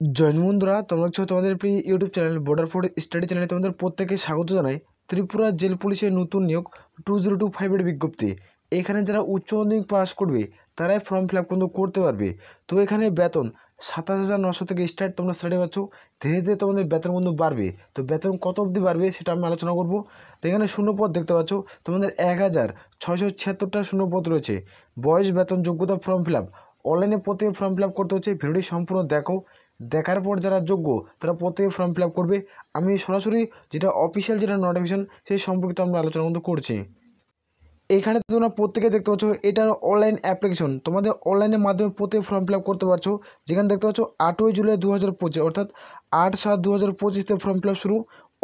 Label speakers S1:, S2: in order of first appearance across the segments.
S1: Join বন্ধুরা, তোমরা হচ্ছে তোমাদের প্রিয় YouTube channel border force study চ্যানেলে তোমাদের প্রত্যেকে স্বাগত জানাই। ত্রিপুরা জেল পুলিশের নতুন নিয়োগ 2025-এর বিজ্ঞপ্তি। এখানে যারা উচ্চ মাধ্যমিক পাস করবে তারাই ফর্ম ফিল আপ কিন্তু করতে পারবে। তো এখানে বেতন 27,900 থেকে স্টার্ট, তোমরা স্টাডি পাচ্ছ। ধীরে ধীরে তোমাদের বেতন কিন্তু বাড়বে। তো বেতন কত অবধি বাড়বে সেটা আমি আলোচনা করব। তো এখানে শূন্যপদ দেখতে পাচ্ছ, তোমাদের 1,676টা শূন্যপদ রয়েছে। বয়স, বেতন, যোগ্যতা, ফর্ম ফিল আপ অনলাইনে প্রত্যেকে ফর্ম ফিল আপ করতে হচ্ছে। ভিডিওটি সম্পূর্ণ দেখো, দেখার পর যারা যোগ্য তারা প্রত্যেকে ফর্ম ফিল আপ করবে। আমি সরাসরি যেটা অফিসিয়াল যেটা নোটিফিকেশন সেই সম্পর্কিত আমরা আলোচনা কিন্তু করছি। এইখানে তোমরা প্রত্যেকে দেখতে পাচ্ছ এটার অনলাইন অ্যাপ্লিকেশন, তোমাদের অনলাইনের মাধ্যমে প্রত্যেকে ফর্ম ফিল আপ করতে পারছো। যেখানে দেখতে পাচ্ছ 8ই জুলাই 2025 অর্থাৎ 8/7/2025 ফর্ম ফিল আপ শুরু।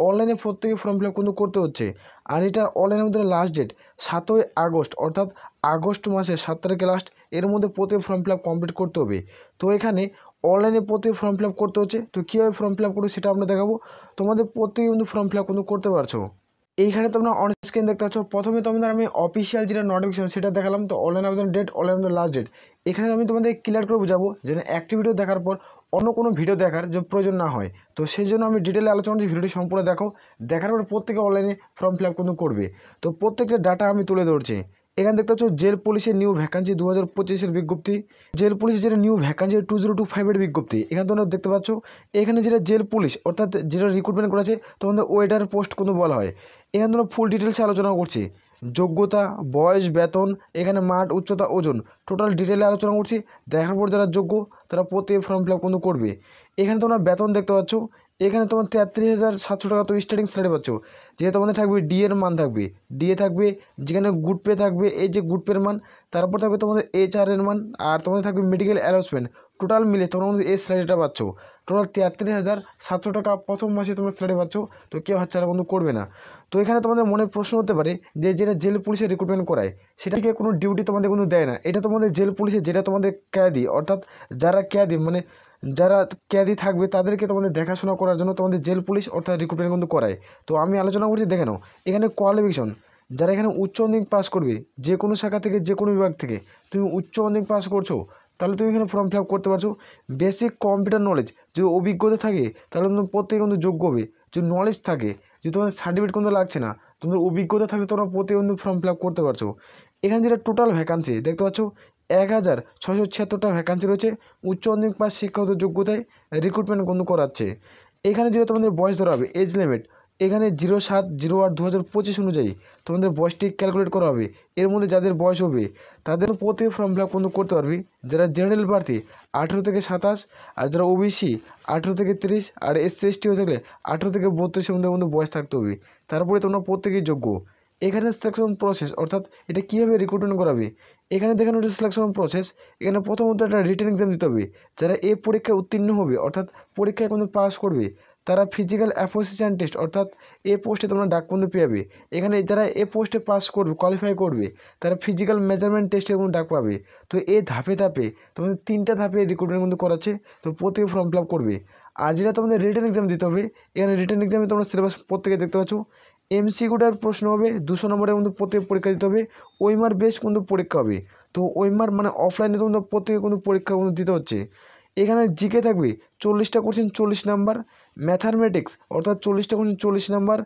S1: অনলাইনে প্রত্যেকে ফর্ম ফিল আপ কিন্তু করতে হচ্ছে। আর এটার অনলাইনের মধ্যে লাস্ট ডেট 7ই আগস্ট, অর্থাৎ আগস্ট মাসের 7 তারিখে লাস্ট। এর মধ্যে প্রত্যেকে ফর্ম ফিল আপ কমপ্লিট করতে হবে। তো এখানে অনলাইনে প্রত্যেকে ফর্ম ফিল আপ করতে হচ্ছে। তো কীভাবে ফর্ম ফিল আপ করবে সেটা আমরা দেখাবো। তোমাদের প্রত্যেকে কিন্তু ফর্ম ফিল আপ কিন্তু করতে পারছো। এইখানে তোমরা অন স্ক্রিন দেখতে পাচ্ছ। প্রথমে তোমাদের আমি অফিসিয়াল যেটা নোটিফিকেশন সেটা দেখালাম। তো অনলাইন আবেদন ডেট, অনলাইন আবেদন লাস্ট ডেট। এখানে আমি তোমাদের ক্লিয়ার করে বোঝাবো যেন একটি ভিডিও দেখার পর অন্য কোনো ভিডিও দেখার যে প্রয়োজন না হয়। তো সেই জন্য আমি ডিটেলে আলোচনা করছি। ভিডিওটি সম্পূর্ণ দেখো, দেখার পর প্রত্যেকে অনলাইনে ফর্ম ফিল আপ কিন্তু করবে। তো প্রত্যেকটা ডাটা আমি তুলে ধরছি। এখানে দেখতে পাচ্ছ জেল পুলিশের নিউ ভ্যাকান্সি 2025-এর বিজ্ঞপ্তি। জেল পুলিশের যেটা নিউ ভ্যাকান্সি 2025-এর বিজ্ঞপ্তি। এখানে তোমরা দেখতে পাচ্ছ এখানে যেটা জেল পুলিশ অর্থাৎ যেটা রিক্রুটমেন্ট করেছে তোমাদের ওয়েটার পোস্ট কিন্তু বলা হয়। এখানে তোমরা ফুল ডিটেলসে আলোচনা করছি। যোগ্যতা, বয়স, বেতন, এখানে মাঠ, উচ্চতা, ওজন, টোটাল ডিটেলে আলোচনা করছি। দেখার পর যারা যোগ্য তারা প্রত্যেক ফর্ম ফিল আপ কিন্তু করবে। এখানে তোমরা বেতন দেখতে পাচ্ছ। এখানে তোমার 33,700 টাকা তো স্টার্টিং স্যালারি পাচ্ছ। যেটা তোমাদের থাকবে ডিএর মান থাকবে, ডিএ থাকবে, যেখানে গুড পে থাকবে, এই যে গুড পের মান, তারপর থাকবে তোমাদের HR এর মান, আর তোমাদের থাকবে মেডিকেল অ্যালাউন্সমেন্ট। টোটাল মিলে তোমরা আমাদের এই স্যালারিটা পাচ্ছ। টোটাল 33,700 টাকা প্রথম মাসে তোমরা স্যালারি পাচ্ছ। তো কেউ হাতছাড়া কিন্তু করবে না। তো এখানে তোমাদের মনে প্রশ্ন হতে পারে যে যেটা জেল পুলিশে রিক্রুটমেন্ট করায় সেটাকে কোনো ডিউটি তোমাদের কিন্তু দেয় না। এটা তোমাদের জেল পুলিশে যেটা তোমাদের ক্যাদি, অর্থাৎ যারা ক্যাদি মানে যারা ক্যাদি থাকবে তাদেরকে তোমাদের দেখাশোনা করার জন্য তোমাদের জেল পুলিশ অর্থাৎ রিক্রুটমেন্ট কিন্তু করায়। তো আমি আলোচনা করছি, দেখে নাও। এখানে কোয়ালিফিকেশন যারা এখানে উচ্চ মাধ্যমিক পাস করবে, যে কোনো শাখা থেকে, যে কোনো বিভাগ থেকে তুমি উচ্চ মাধ্যমিক পাস করছো তাহলে তুমি এখানে ফর্ম ফিল আপ করতে পারছো। বেসিক কম্পিউটার নলেজ যে অভিজ্ঞতা থাকে তাহলে তুমি প্রত্যেকে কিন্তু যোগ্য হবে। যে নলেজ থাকে, যে তোমাদের সার্টিফিকেট কিন্তু লাগছে না, তোমাদের অভিজ্ঞতা থাকলে তোমরা প্রত্যেকে কিন্তু ফর্ম ফিল আপ করতে পারছো। এখানে যেটা টোটাল ভ্যাকান্সি দেখতে পাচ্ছ 1,676টা ভ্যাকান্সি রয়েছে। উচ্চ মাধ্যমিক পাস শিক্ষাগত যোগ্যতায় রিক্রুটমেন্ট কিন্তু করাচ্ছে। এখানে যেটা তোমাদের বয়স ধরা হবে, এজ লিমিট এখানে 07/08/2025 অনুযায়ী তোমাদের বয়সটি ক্যালকুলেট করা হবে। এর মধ্যে যাদের বয়স হবে তাদের প্রত্যেক ফর্ম ফিল আপ কিন্তু করতে পারবি। যারা জেনারেল প্রার্থী 18 থেকে 27, আর যারা ওবিসি 18 থেকে 30, আর SC/ST হয়ে থাকলে 18 থেকে 32-এর মধ্যে বয়স থাকতে হবে। তারপরে তোমরা প্রত্যেকেই যোগ্য। এখানে সিলেকশন প্রসেস অর্থাৎ এটা কীভাবে রিক্রুটমেন্ট করাবে এখানে দেখানো হচ্ছে সিলেকশন প্রসেস। এখানে প্রথমত একটা রিটেন এক্সাম দিতে হবে। যারা এই পরীক্ষায় উত্তীর্ণ হবে অর্থাৎ পরীক্ষায় কিন্তু পাস করবে তারা ফিজিক্যাল অ্যাপ্রোসিয়েশন টেস্ট অর্থাৎ এ পোস্টে তোমরা ডাক কিন্তু পেয়ে। এখানে যারা এ পোস্টে পাস করবে, কোয়ালিফাই করবে, তারা ফিজিক্যাল মেজারমেন্ট টেস্টে কিন্তু ডাক পাবে। তো এই ধাপে ধাপে তোমাদের 3টা ধাপে রিক্রুটমেন্ট কিন্তু করাচ্ছে। তো প্রত্যেকে ফর্ম ফিল আপ করবে। আর যেটা তোমাদের রিটেন এক্সাম দিতে হবে, এখানে রিটেন এক্সামে তোমরা সিলেবাস প্রত্যেকে দেখতে পাচ্ছ। MCQটার প্রশ্ন হবে 200 নম্বরের মধ্যে প্রত্যেক পরীক্ষা দিতে হবে। ওইমার বেশ কিন্তু পরীক্ষা হবে। তো ওইমার মানে অফলাইনে তোমরা প্রত্যেকে কিন্তু পরীক্ষা কিন্তু দিতে হচ্ছে। এখানে জিকে থাকবে 40টা কোশ্চেন 40 নাম্বার, ম্যাথামেটিক্স অর্থাৎ 40টা কোশ্চেন 40 নাম্বার,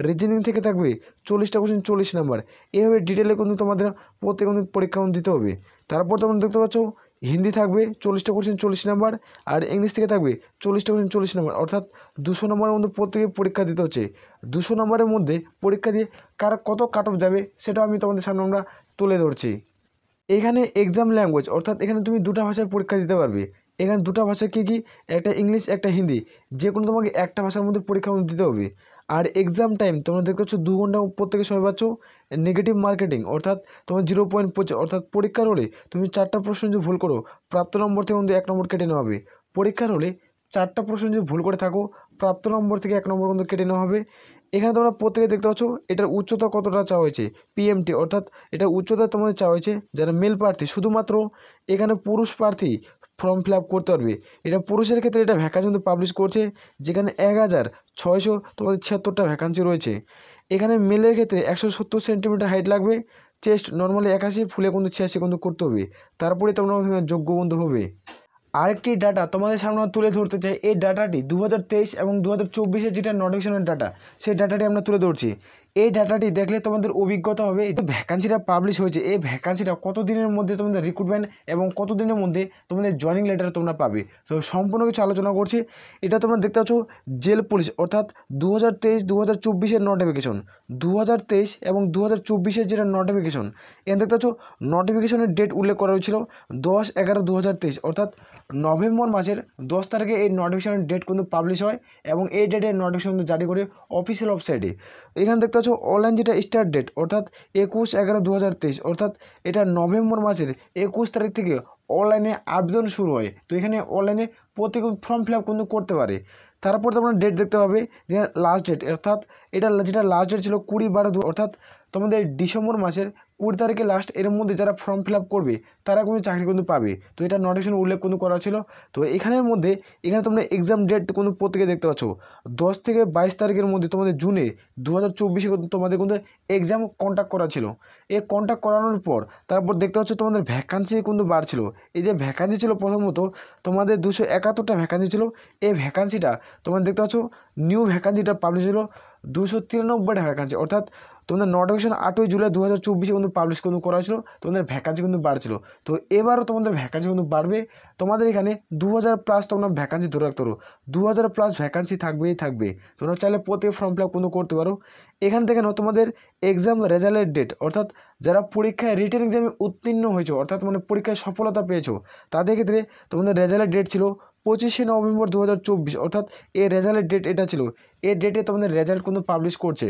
S1: রিজনিং থেকে থাকবে 40টা কোশ্চেন 40 নাম্বার। এইভাবে ডিটেলে কিন্তু তোমাদের প্রত্যেক কিন্তু পরীক্ষা দিতে হবে। তারপর তোমরা দেখতে পাচ্ছ হিন্দি থাকবে 40টা কোশ্চেন 40 নাম্বার, আর ইংলিশ থেকে থাকবে 40টা কোশ্চেন 40 নাম্বার, অর্থাৎ 200 নম্বরের মধ্যে প্রত্যেকে পরীক্ষা দিতে হচ্ছে। 200 নম্বরের মধ্যে পরীক্ষা দিয়ে কার কত কাট অফ যাবে সেটা আমি তোমাদের সামনে আমরা তুলে ধরছি। এখানে এক্সাম ল্যাঙ্গুয়েজ অর্থাৎ এখানে তুমি 2টা ভাষায় পরীক্ষা দিতে পারবে। এখানে 2টা ভাষা কী কী, একটা ইংলিশ, একটা হিন্দি, যে কোনো তোমাকে একটা ভাষার মধ্যে পরীক্ষা দিতে হবে। আর এক্সাম টাইম তোমরা দেখতে পাচ্ছ 2 ঘন্টা প্রত্যেকের সময় পাচ্ছ। নেগেটিভ মার্কেটিং অর্থাৎ তোমার 0.25 অর্থাৎ পরীক্ষার হলে তুমি 4টা প্রশ্ন যদি ভুল করো প্রাপ্ত নম্বর থেকে কিন্তু 1 নম্বর কেটে নেওয়া হবে। পরীক্ষার হলে 4টা প্রশ্ন যদি ভুল করে থাকো প্রাপ্ত নম্বর থেকে 1 নম্বর কিন্তু কেটে নেওয়া হবে। এখানে তোমরা প্রত্যেকে দেখতে পাচ্ছ এটার উচ্চতা কতটা চাওয়া হয়েছে, PMT অর্থাৎ এটার উচ্চতা তোমাদের চাওয়া হয়েছে। যারা মেল প্রার্থী শুধুমাত্র এখানে পুরুষ প্রার্থী ফর্ম ফিল আপ করতে পারবে। এটা পুরুষের ক্ষেত্রে এটা ভ্যাকান্সি কিন্তু পাবলিশ করছে, যেখানে 1,600 তোমাদের 76টা ভ্যাকান্সি রয়েছে। এখানে মেলের ক্ষেত্রে 170 সেন্টিমিটার হাইট লাগবে, চেস্ট নর্মালি 81, ফুলে কিন্তু 86 কিন্তু করতে হবে। তারপরে তোমরা যোগ্য বন্ধু হবে। আরেকটি ডাটা তোমাদের সামনে তুলে ধরতে চাই। এই ডাটাটি 2023 এবং 2024 যেটা নোটিফিকেশনের ডাটা, সেই ডাটাটি আমরা তুলে ধরছি। এই ডাটাটি দেখলে তোমাদের অভিজ্ঞতা হবে এই ভ্যাকান্সিটা পাবলিশ হয়েছে, এই ভ্যাকান্সিটা কত দিনের মধ্যে তোমাদের রিক্রুটমেন্ট এবং কত দিনের মধ্যে তোমাদের জয়েনিং লেটার তোমরা পাবে। তো সম্পূর্ণ কিছু আলোচনা করছি। এটা তোমরা দেখতে পাচ্ছ জেল পুলিশ অর্থাৎ 2023-2024 নোটিফিকেশন, 2023 এবং 2024 যেটা নোটিফিকেশন, এখানে দেখতে পাচ্ছ নোটিফিকেশনের ডেট উল্লেখ করা হয়েছিল 10/11/2023 অর্থাৎ নভেম্বর মাসের 10 তারিখে এই নোটিফিকেশনের ডেট কিন্তু পাবলিশ হয় এবং এই ডেটে নোটিফিকেশন জারি করে অফিসিয়াল ওয়েবসাইটে। এখানে দেখতে পাচ্ছ অনলাইন যেটা স্টার্ট ডেট অর্থাৎ 21/11/2023 অর্থাৎ এটা নভেম্বর মাসের 21 তারিখ থেকে অনলাইনে আবেদন শুরু হয়। তো এখানে অনলাইনে প্রত্যেক ফর্ম ফিল আপ কিন্তু করতে পারে। তারপর তোমরা ডেট দেখতে পাবে যে লাস্ট ডেট অর্থাৎ এটা যেটা লাস্ট ডেট ছিল 20/12 অর্থাৎ তোমাদের ডিসেম্বর মাসের 20 তারিখে লাস্ট, এর মধ্যে যারা ফর্ম ফিল আপ করবে তারা কিন্তু চাকরি কিন্তু পাবে। তো এটা নোটিফিকেশন উল্লেখ কিন্তু করা ছিল। তো এখানের মধ্যে এখানে তোমরা এক্সাম ডেট কিন্তু প্রত্যেকে দেখতে পাচ্ছ 10 থেকে 22 তারিখের মধ্যে তোমাদের জুনে 2024 তোমাদের কিন্তু এক্সাম কন্ডাক্ট করা ছিল। এই কন্ডাক্ট করানোর পর তারপর দেখতে পাচ্ছ তোমাদের ভ্যাকান্সি কিন্তু বাড়ছিল। এই যে ভ্যাকান্সি ছিল প্রথমত তোমাদের 271টা ভ্যাকান্সি ছিল। এই ভ্যাকান্সিটা তোমরা দেখতে পাচ্ছ নিউ ভ্যাকান্সিটা পাবলিশ হলো 293টা ভ্যাকান্সি অর্থাৎ তোমাদের নোটিফিকেশন 8 জুলাই 2024 কিন্তু পাবলিশ কিন্তু করা হয়েছিল। তোমাদের ভ্যাকান্সি কিন্তু বাড়ছিল। তো এবারও তোমাদের ভ্যাকান্সি কিন্তু বাড়বে। তোমাদের এখানে 2000+ তোমরা ভ্যাকান্সি ধরে রাখতে পারো, 2000+ ভ্যাকান্সি থাকবেই থাকবে। তোমরা চাইলে প্রত্যেক ফর্ম ফিল আপ কিন্তু করতে পারো। এখান থেকে তোমাদের এক্সাম রেজাল্টের ডেট অর্থাৎ যারা পরীক্ষায় রিটেন এক্সামে উত্তীর্ণ হয়েছো অর্থাৎ মানে পরীক্ষায় সফলতা পেয়েছো তাদের ক্ষেত্রে তোমাদের রেজাল্টের ডেট ছিল 25শে নভেম্বর 2024 অর্থাৎ এই রেজাল্টের ডেট এটা ছিল। এই ডেটে তোমাদের রেজাল্ট কিন্তু পাবলিশ করছে।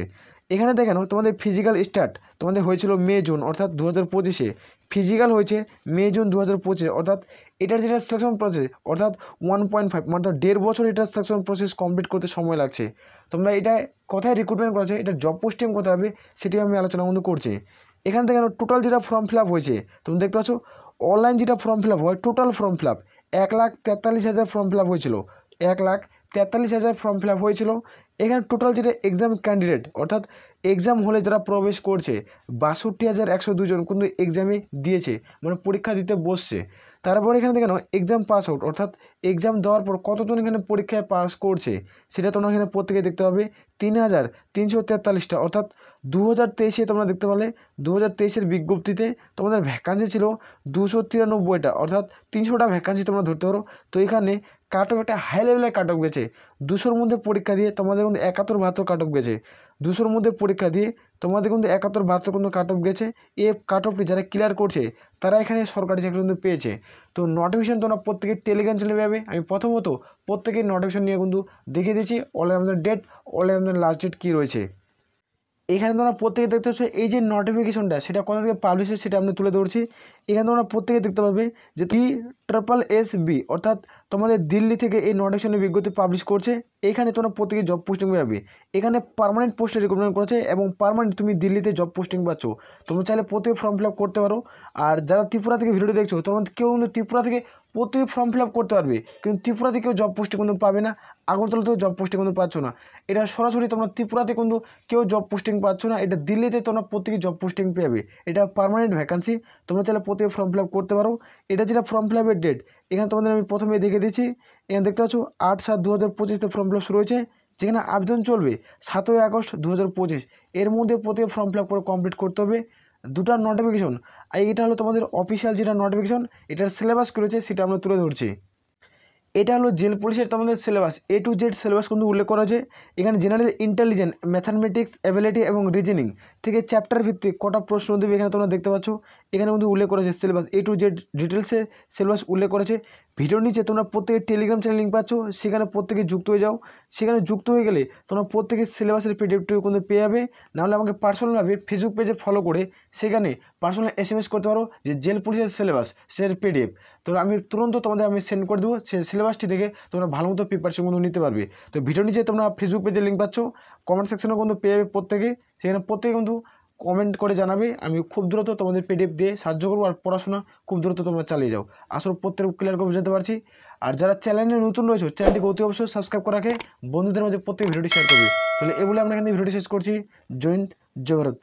S1: এখানে দেখানো তোমাদের ফিজিক্যাল স্টার্ট তোমাদের হয়েছিল মে জুন অর্থাৎ 2025-এ, ফিজিক্যাল হয়েছে মে জুন 2025 অর্থাৎ এটার যেটা সিলেকশন প্রসেস অর্থাৎ 1.5 মানে 1.5 বছর এটার সিলেকশন প্রসেস কমপ্লিট করতে সময় লাগছে। তোমরা এটা কোথায় রিক্রুটমেন্ট করেছে, এটা জব পোস্টিং কোথায় হবে সেটি আমি আলোচনা কিন্তু করছি। এখানে দেখানো টোটাল যেটা ফর্ম ফিল আপ হয়েছে তুমি দেখতে পাচ্ছ অনলাইন যেটা ফর্ম ফিল আপ হয় total form fill up 1,43,000 form fill up হয়েছিল, 1,43,000 ফর্ম ফিল আপ হয়েছিল। এখানে টোটাল যেটা এক্সাম ক্যান্ডিডেট অর্থাৎ এক্সাম হলে যারা প্রবেশ করছে 62,102 জন কিন্তু এক্সামে দিয়েছে মানে পরীক্ষা দিতে বসছে। তারপরে এখানে দেখেন এক্সাম পাস আউট অর্থাৎ এক্সাম দেওয়ার পর কতজন এখানে পরীক্ষায় পাস করছে সেটা তোমরা এখানে প্রত্যেকে দেখতে পাবে 3,343টা অর্থাৎ 2023-এ তোমরা দেখতে পারলে 2023-এর বিজ্ঞপ্তিতে তোমাদের ভ্যাকান্সি ছিল 293টা অর্থাৎ 300টা ভ্যাকান্সি তোমরা ধরতে পারো। তো এখানে কাট অফ একটা হাই লেভেলের কাট অফ গেছে, 200-র মধ্যে পরীক্ষা দিয়ে তোমাদের কিন্তু 71-72 কাট অফ গেছে, 200-র মধ্যে পরীক্ষা দিয়ে তোমাদের কিন্তু 71-72 কিন্তু কাট অফ গেছে। এই কাট অফটি যারা ক্লিয়ার করছে তারা এখানে সরকারি চাকরি কিন্তু পেয়েছে। তো নোটিফিকেশন তোমরা প্রত্যেকে টেলিগ্রাম চ্যানেলে পাবে। আমি প্রথমত প্রত্যেকের নোটিফিকেশন নিয়ে কিন্তু দেখিয়ে দিচ্ছি অনলাইন আমাদের ডেট, অনলাইন আমাদের লাস্ট ডেট কী রয়েছে। এখানে তোমরা প্রত্যেকে দেখতে পাচ্ছ এই যে নোটিফিকেশনটা সেটা কোথা থেকে পাবলিশ হয়েছে সেটা আমি তুলে ধরছি। এখানে তোমরা প্রত্যেকে দেখতে পাবে যে TSSB অর্থাৎ তোমাদের দিল্লি থেকে এই নোটিফিকেশনের বিজ্ঞপ্তি পাবলিশ করছে। এখানে তোমরা প্রত্যেকে জব পোস্টিং পাবে। এখানে পার্মানেন্ট পোস্টে রিক্রুটমেন্ট করেছে এবং পার্মানেন্ট তুমি দিল্লিতে জব পোস্টিং পাচ্ছ। তোমরা চাইলে প্রত্যেকে ফর্ম ফিল আপ করতে পারো। আর যারা ত্রিপুরা থেকে ভিডিওটি দেখছো তোমরা কেউ কিন্তু ত্রিপুরা থেকে প্রত্যেকে ফর্ম ফিল আপ করতে পারবে, কিন্তু ত্রিপুরাতে কেউ জব পোস্টিং কিন্তু পাবে না, আগরতলাতেও জব পোস্টিং কিন্তু পাচ্ছ না। এটা সরাসরি তোমরা ত্রিপুরাতে কিন্তু কেউ জব পোস্টিং পাচ্ছ না, এটা দিল্লিতে তোমরা প্রত্যেকে জব পোস্টিং পেয়ে। এটা পার্মানেন্ট ভ্যাকান্সি, তোমরা চাইলে প্রত্যেকে ফর্ম ফিল আপ করতে পারো। এটা যেটা ফর্ম ফিল আপের ডেট এখানে তোমাদের আমি প্রথমে দেখে দিচ্ছি। এখানে দেখতে পাচ্ছ 8/7/2025 ফর্ম ফিল আপ শুরু হয়েছে, যেখানে আবেদন চলবে 7ই আগস্ট 2025। এর মধ্যে প্রত্যেকে ফর্ম ফিল আপ করে কমপ্লিট করতে হবে। দুটা নোটিফিকেশন, আর এটা হলো তোমাদের অফিসিয়াল যেটা নোটিফিকেশন, এটার সিলেবাস কী রয়েছে সেটা আমরা তুলে ধরছি। এটা হলো জেল পুলিশের তোমাদের syllabus, A to Z syllabus কিন্তু উল্লেখ করা আছে। এখানে জেনারেল ইন্টেলিজেন্স, ম্যাথামেটিক্স, অ্যাবিলিটি এবং রিজনিং থেকে চ্যাপ্টার ভিত্তিক কটা প্রশ্ন দেবে এখানে তোমরা দেখতে পাচ্ছ। এখানে কিন্তু উল্লেখ করেছে সিলেবাস A to Z ডিটেলসে সিলেবাস উল্লেখ করেছে। ভিডিওর নিচে তোমরা প্রত্যেকে টেলিগ্রাম চ্যানেল লিঙ্ক পাচ্ছ, সেখানে প্রত্যেকে যুক্ত হয়ে যাও। সেখানে যুক্ত হয়ে গেলে তোমরা প্রত্যেকে সিলেবাসের পিডিএফটিও কিন্তু পেয়ে যাবে। নাহলে আমাকে পার্সোনালভাবে ফেসবুক পেজে ফলো করে সেখানে পার্সোনাল SMS করতে পারো যে জেল পুলিশের সিলেবাস সের PDF। তো আমি তুরন্ত তোমাদের আমি সেন্ড করে দেবো, সেই সিলেবাসটি থেকে তোমরা ভালো মতো প্রিপারেশন কিন্তু নিতে পারবে। তো ভিডিও নিচে তোমরা ফেসবুক পেজের লিঙ্ক পাচ্ছ, কমেন্ট সেকশনেও কিন্তু পেয়ে যাবে প্রত্যেকে, সেখানে প্রত্যেকে কিন্তু কমেন্ট করে জানাবে। আমি খুব দ্রুত তোমাদের PDF দিয়ে সাহায্য করবো, আর পড়াশোনা খুব দ্রুত তোমরা চালিয়ে যাও। আসলে প্রত্যেক ক্লিয়ার করে বুঝতে পারছি। আর যারা চ্যানেলে নতুন রয়েছে চ্যানেলটিকে অতি অবশ্যই সাবস্ক্রাইব করে রাখে, বন্ধুদের মধ্যে প্রত্যেক ভিডিওটি শেয়ার করবে। তাহলে এই বলে আমরা এখানে ভিডিওটি শেষ করছি। জয় হিন্দ, জয় ভারত।